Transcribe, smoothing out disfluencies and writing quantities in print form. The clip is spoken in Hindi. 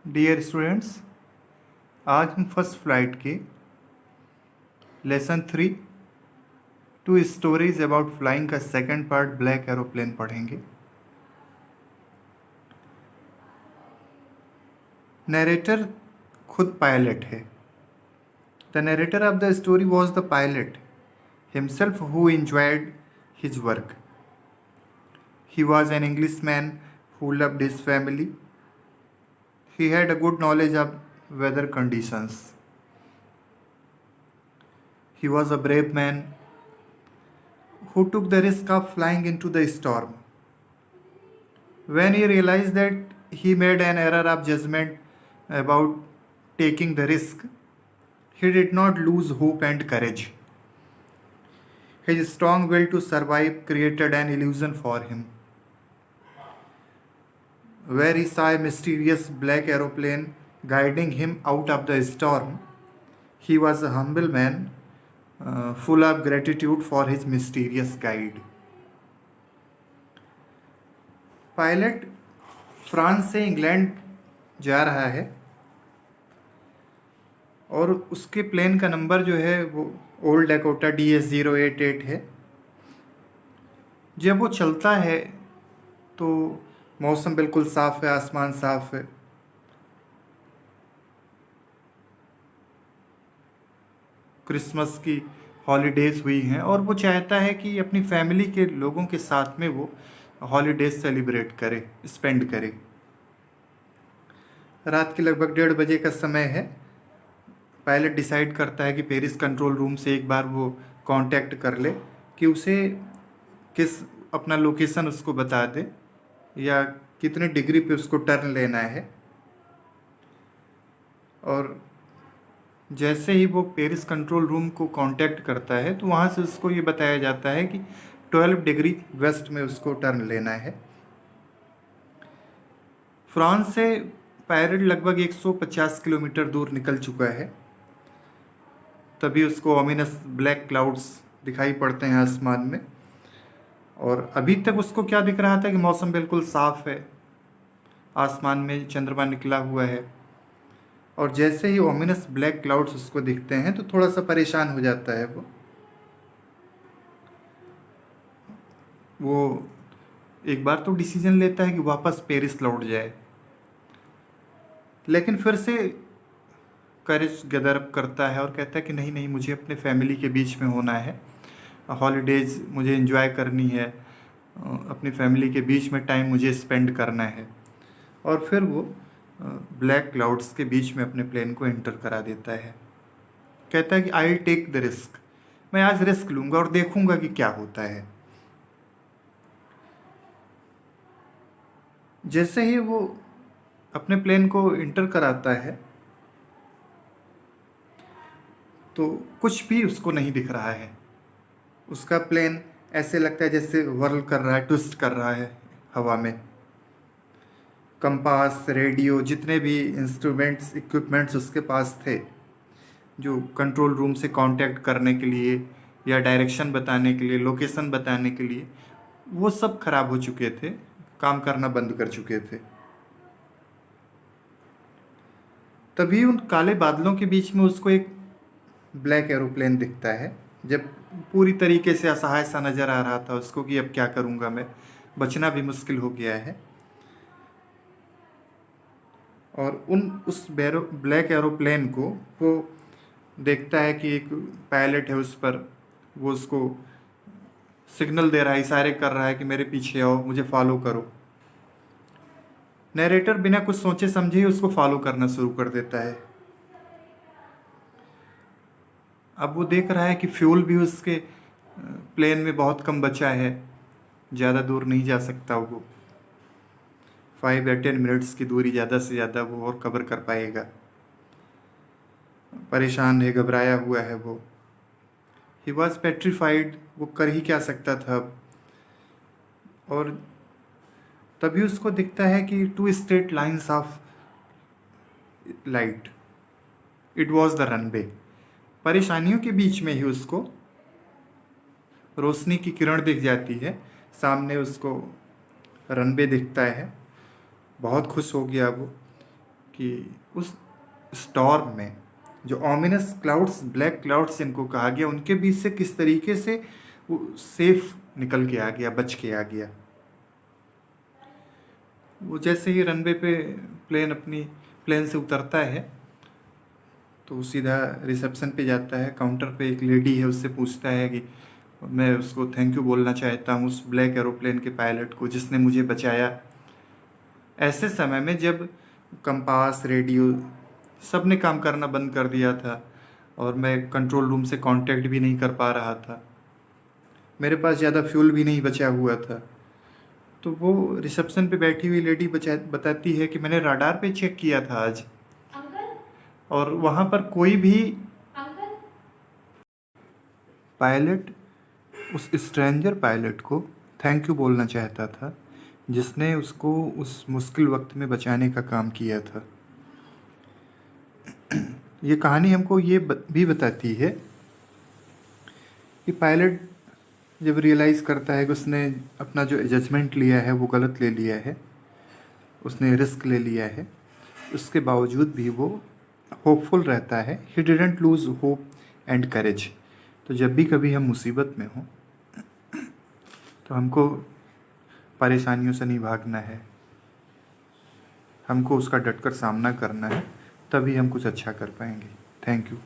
डियर स्टूडेंट्स, आज हम फर्स्ट फ्लाइट के lesson 3 two stories about flying का सेकंड पार्ट ब्लैक एरोप्लेन पढ़ेंगे। नरेटर खुद पायलट है। The narrator of the story was the pilot himself who enjoyed his work. He was an Englishman who loved his family. He had a good knowledge of weather conditions. He was a brave man who took the risk of flying into the storm. When he realized that he made an error of judgment about taking the risk, he did not lose hope and courage. His strong will to survive created an illusion for him. Where he saw a mysterious black aeroplane guiding him out of the storm, he was a humble man, full of gratitude for his mysterious guide. Pilot France से इंग्लैंड जा रहा है और उसके प्लेन का नंबर जो है वो ओल्ड डकोटा DS-088 है। जब वो चलता है तो मौसम बिल्कुल साफ़ है, आसमान साफ़ है। क्रिसमस की हॉलीडेज़ हुई हैं और वो चाहता है कि अपनी फैमिली के लोगों के साथ में वो हॉलीडेज़ सेलिब्रेट करे, स्पेंड करे। रात के लगभग 1:30 बजे का समय है। पायलट डिसाइड करता है कि पेरिस कंट्रोल रूम से एक बार वो कांटेक्ट कर ले कि उसे किस अपना लोकेशन उसको बता दे या कितने डिग्री पे उसको टर्न लेना है। और जैसे ही वो पेरिस कंट्रोल रूम को कांटेक्ट करता है तो वहाँ से उसको ये बताया जाता है कि 12 डिग्री वेस्ट में उसको टर्न लेना है। फ्रांस से पायलट लगभग 150 किलोमीटर दूर निकल चुका है। तभी उसको ओमिनस ब्लैक क्लाउड्स दिखाई पड़ते हैं आसमान में। और अभी तक उसको क्या दिख रहा था कि मौसम बिल्कुल साफ़ है, आसमान में चंद्रमा निकला हुआ है। और जैसे ही ओमिनस ब्लैक क्लाउड्स उसको दिखते हैं तो थोड़ा सा परेशान हो जाता है वो एक बार तो डिसीजन लेता है कि वापस पेरिस लौट जाए, लेकिन फिर से करेज गैदर अप करता है और कहता है कि नहीं नहीं, मुझे अपने फैमिली के बीच में होना है, हॉलीडेज़ मुझे एंजॉय करनी है, अपनी फैमिली के बीच में टाइम मुझे स्पेंड करना है। और फिर वो ब्लैक क्लाउड्स के बीच में अपने प्लेन को एंटर करा देता है। कहता है कि I will take the risk, मैं आज रिस्क लूँगा और देखूँगा कि क्या होता है। जैसे ही वो अपने प्लेन को एंटर कराता है तो कुछ भी उसको नहीं दिख रहा है। उसका प्लेन ऐसे लगता है जैसे व्हर्ल कर रहा है, ट्विस्ट कर रहा है हवा में। कंपास, रेडियो, जितने भी इंस्ट्रूमेंट्स, इक्विपमेंट्स उसके पास थे जो कंट्रोल रूम से कांटेक्ट करने के लिए या डायरेक्शन बताने के लिए, लोकेशन बताने के लिए, वो सब खराब हो चुके थे, काम करना बंद कर चुके थे। तभी उन काले बादलों के बीच में उसको एक ब्लैक एरोप्लेन दिखता है। जब पूरी तरीके से असहाय सा नज़र आ रहा था उसको कि अब क्या करूँगा मैं, बचना भी मुश्किल हो गया है। और उस ब्लैक एरोप्लेन को वो देखता है कि एक पायलट है उस पर, वो उसको सिग्नल दे रहा है, इशारे कर रहा है कि मेरे पीछे आओ, मुझे फॉलो करो। नरेटर बिना कुछ सोचे समझे ही उसको फॉलो करना शुरू कर देता है। अब वो देख रहा है कि फ्यूल भी उसके प्लेन में बहुत कम बचा है, ज़्यादा दूर नहीं जा सकता वो। 5 या 10 मिनट्स की दूरी ज़्यादा से ज़्यादा वो और कवर कर पाएगा। परेशान है, घबराया हुआ है वो। ही वॉज पेट्रीफाइड, वो कर ही क्या सकता था अब। और तभी उसको दिखता है कि 2 straight lines of light, it was the runway. परेशानियों के बीच में ही उसको रोशनी की किरण दिख जाती है। सामने उसको रनवे दिखता है। बहुत खुश हो गया वो कि उस स्टॉर्म में जो ऑमिनस क्लाउड्स, ब्लैक क्लाउड्स जिनको कहा गया, उनके बीच से किस तरीके से वो सेफ निकल के आ गया, बच के आ गया। वो जैसे ही रनवे पे प्लेन से उतरता है तो वो सीधा रिसेप्शन पे जाता है। काउंटर पे एक लेडी है, उससे पूछता है कि मैं उसको थैंक यू बोलना चाहता हूँ उस ब्लैक एरोप्लेन के पायलट को जिसने मुझे बचाया। ऐसे समय में जब कंपास, रेडियो सब ने काम करना बंद कर दिया था और मैं कंट्रोल रूम से कांटेक्ट भी नहीं कर पा रहा था, मेरे पास ज़्यादा फ्यूल भी नहीं बचा हुआ था, तो वो रिसेप्शन पे बैठी हुई लेडी बताती है कि मैंने राडार पे चेक किया था आज, और वहाँ पर कोई भी पायलट उस स्ट्रेंजर पायलट को थैंक यू बोलना चाहता था जिसने उसको उस मुश्किल वक्त में बचाने का काम किया था। ये कहानी हमको ये भी बताती है कि पायलट जब रियलाइज़ करता है कि उसने अपना जो जजमेंट लिया है वो गलत ले लिया है, उसने रिस्क ले लिया है, उसके बावजूद भी वो होपफुल रहता है। He didn't lose hope and courage. तो जब भी कभी हम मुसीबत में हों तो हमको परेशानियों से नहीं भागना है, हमको उसका डटकर सामना करना है, तभी हम कुछ अच्छा कर पाएंगे। Thank you.